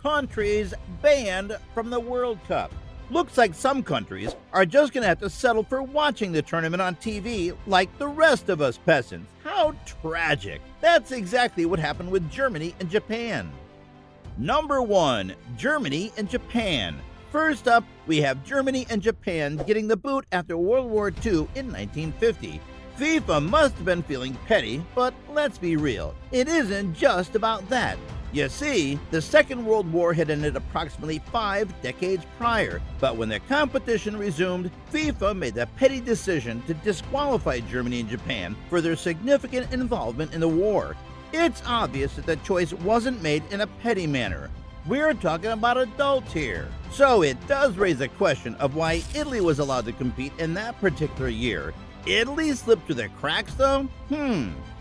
countries banned from the World Cup. Looks like some countries are just going to have to settle for watching the tournament on TV like the rest of us peasants. How tragic. That's exactly what happened with Germany and Japan. Number 1. Germany and Japan. First up, we have Germany and Japan getting the boot after World War II in 1950. FIFA must have been feeling petty, but let's be real, it isn't just about that. You see, the Second World War had ended approximately 5 decades prior, but when the competition resumed, FIFA made the petty decision to disqualify Germany and Japan for their significant involvement in the war. It's obvious that the choice wasn't made in a petty manner. We're talking about adults here. So it does raise the question of why Italy was allowed to compete in that particular year. Italy slipped through the cracks, though?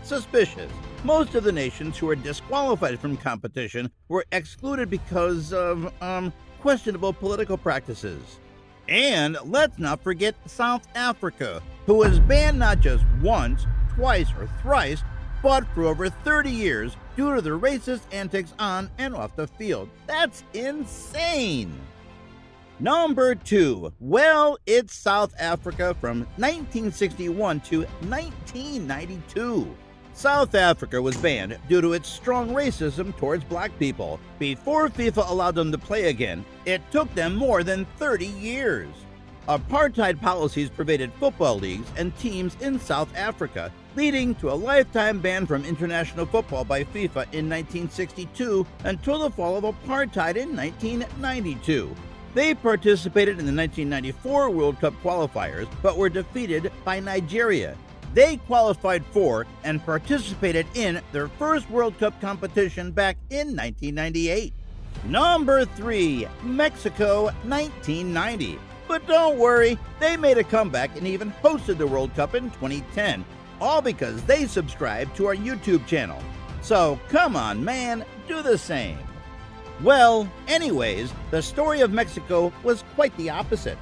Suspicious. Most of the nations who were disqualified from competition were excluded because of, questionable political practices. And let's not forget South Africa, who was banned not just once, twice, or thrice, but for over 30 years due to their racist antics on and off the field. That's insane! Number 2. Well, it's South Africa from 1961 to 1992. South Africa was banned due to its strong racism towards black people. Before FIFA allowed them to play again, it took them more than 30 years. Apartheid policies pervaded football leagues and teams in South Africa, leading to a lifetime ban from international football by FIFA in 1962 until the fall of apartheid in 1992. They participated in the 1994 World Cup qualifiers, but were defeated by Nigeria. They qualified for and participated in their first World Cup competition back in 1998. Number 3. Mexico, 1990. But don't worry, they made a comeback and even hosted the World Cup in 2010, all because they subscribed to our YouTube channel. So come on, man, do the same. Well, anyways, the story of Mexico was quite the opposite.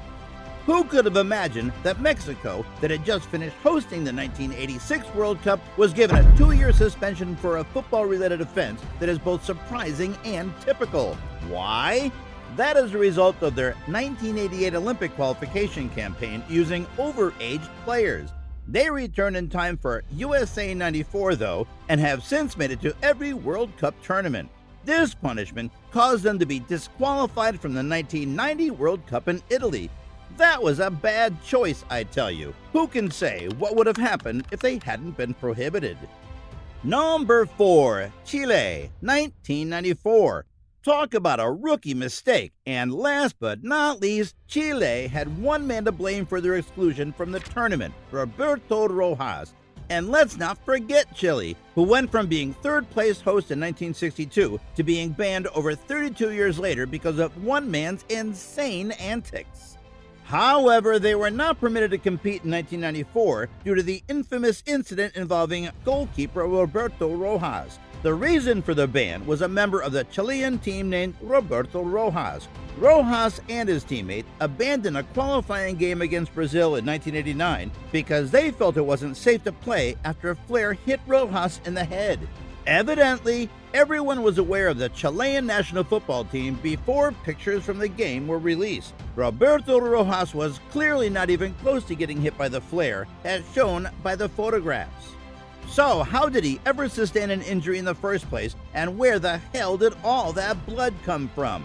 Who could have imagined that Mexico, that had just finished hosting the 1986 World Cup, was given a 2-year suspension for a football-related offense that is both surprising and typical? Why? That is a result of their 1988 Olympic qualification campaign using overaged players. They returned in time for USA 94, though, and have since made it to every World Cup tournament. This punishment caused them to be disqualified from the 1990 World Cup in Italy. That was a bad choice, I tell you. Who can say what would have happened if they hadn't been prohibited? Number 4. Chile, 1994. Talk about a rookie mistake. And last but not least, Chile had one man to blame for their exclusion from the tournament, Roberto Rojas. And let's not forget Chile, who went from being third-place host in 1962 to being banned over 32 years later because of one man's insane antics. However, they were not permitted to compete in 1994 due to the infamous incident involving goalkeeper Roberto Rojas. The reason for the ban was a member of the Chilean team named Roberto Rojas. Rojas and his teammate abandoned a qualifying game against Brazil in 1989 because they felt it wasn't safe to play after a flare hit Rojas in the head. Evidently, everyone was aware of the Chilean national football team before pictures from the game were released. Roberto Rojas was clearly not even close to getting hit by the flare, as shown by the photographs. So, how did he ever sustain an injury in the first place, and where the hell did all that blood come from?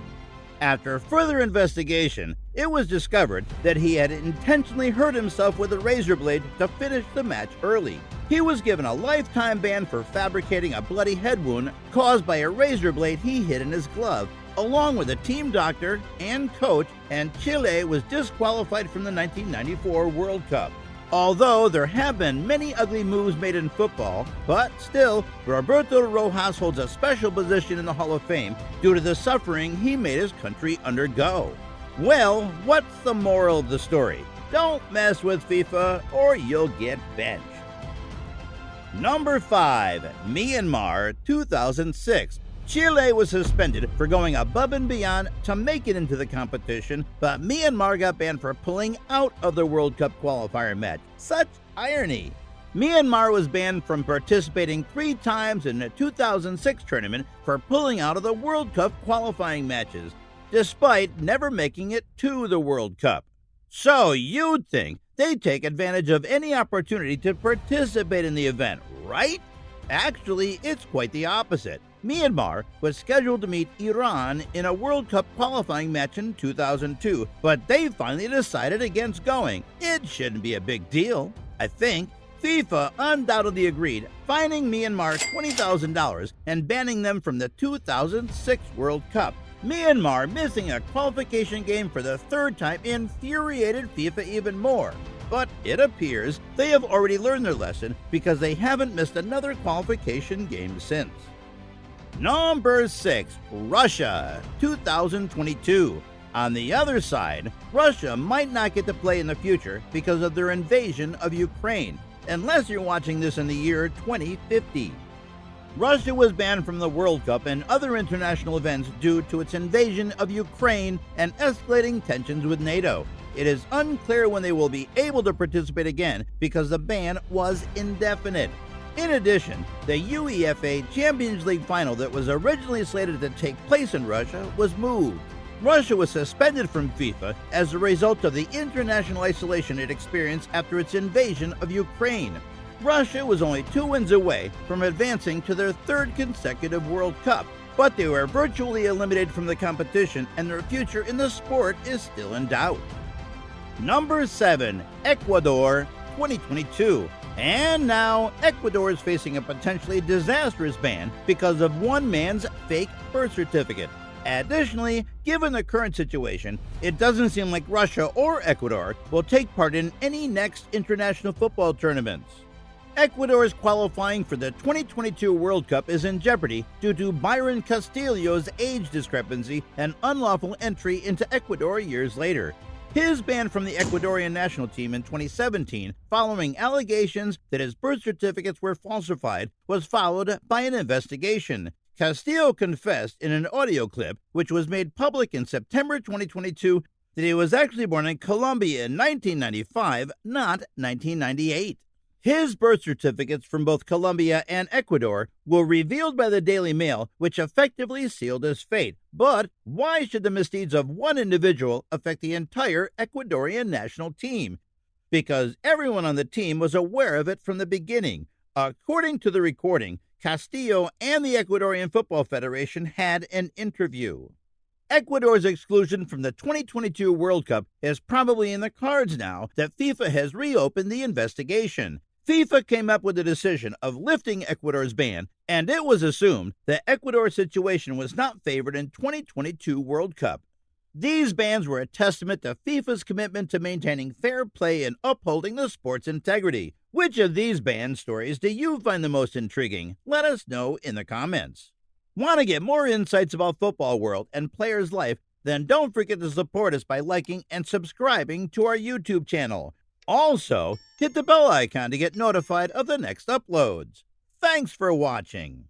After further investigation, it was discovered that he had intentionally hurt himself with a razor blade to finish the match early. He was given a lifetime ban for fabricating a bloody head wound caused by a razor blade he hid in his glove, along with a team doctor and coach, and Chile was disqualified from the 1994 World Cup. Although there have been many ugly moves made in football, but still, Roberto Rojas holds a special position in the Hall of Fame due to the suffering he made his country undergo. Well, what's the moral of the story? Don't mess with FIFA or you'll get benched. Number 5. Myanmar, 2006. Chile was suspended for going above and beyond to make it into the competition, but Myanmar got banned for pulling out of the World Cup qualifier match. Such irony. Myanmar was banned from participating 3 times in the 2006 tournament for pulling out of the World Cup qualifying matches, despite never making it to the World Cup. So you'd think they'd take advantage of any opportunity to participate in the event, right? Actually, it's quite the opposite. Myanmar was scheduled to meet Iran in a World Cup qualifying match in 2002, but they finally decided against going. It shouldn't be a big deal, I think. FIFA undoubtedly agreed, fining Myanmar $20,000 and banning them from the 2006 World Cup. Myanmar missing a qualification game for the 3rd time infuriated FIFA even more. But it appears they have already learned their lesson because they haven't missed another qualification game since. Number 6. Russia, 2022. On the other side, Russia might not get to play in the future because of their invasion of Ukraine, unless you're watching this in the year 2050. Russia was banned from the World Cup and other international events due to its invasion of Ukraine and escalating tensions with NATO. It is unclear when they will be able to participate again because the ban was indefinite. In addition, the UEFA Champions League final that was originally slated to take place in Russia was moved. Russia was suspended from FIFA as a result of the international isolation it experienced after its invasion of Ukraine. Russia was only 2 wins away from advancing to their 3rd consecutive World Cup, but they were virtually eliminated from the competition and their future in the sport is still in doubt. Number 7. Ecuador, 2022. And now, Ecuador is facing a potentially disastrous ban because of one man's fake birth certificate. Additionally, given the current situation, it doesn't seem like Russia or Ecuador will take part in any next international football tournaments. Ecuador's qualifying for the 2022 World Cup is in jeopardy due to Byron Castillo's age discrepancy and unlawful entry into Ecuador years later. His ban from the Ecuadorian national team in 2017, following allegations that his birth certificates were falsified, was followed by an investigation. Castillo confessed in an audio clip, which was made public in September 2022, that he was actually born in Colombia in 1995, not 1998. His birth certificates from both Colombia and Ecuador were revealed by the Daily Mail, which effectively sealed his fate. But why should the misdeeds of one individual affect the entire Ecuadorian national team? Because everyone on the team was aware of it from the beginning. According to the recording, Castillo and the Ecuadorian Football Federation had an interview. Ecuador's exclusion from the 2022 World Cup is probably in the cards now that FIFA has reopened the investigation. FIFA came up with the decision of lifting Ecuador's ban, and it was assumed that Ecuador's situation was not favored in 2022 World Cup. These bans were a testament to FIFA's commitment to maintaining fair play and upholding the sport's integrity. Which of these ban stories do you find the most intriguing? Let us know in the comments. Want to get more insights about football world and players' life? Then don't forget to support us by liking and subscribing to our YouTube channel. Also, hit the bell icon to get notified of the next uploads. Thanks for watching.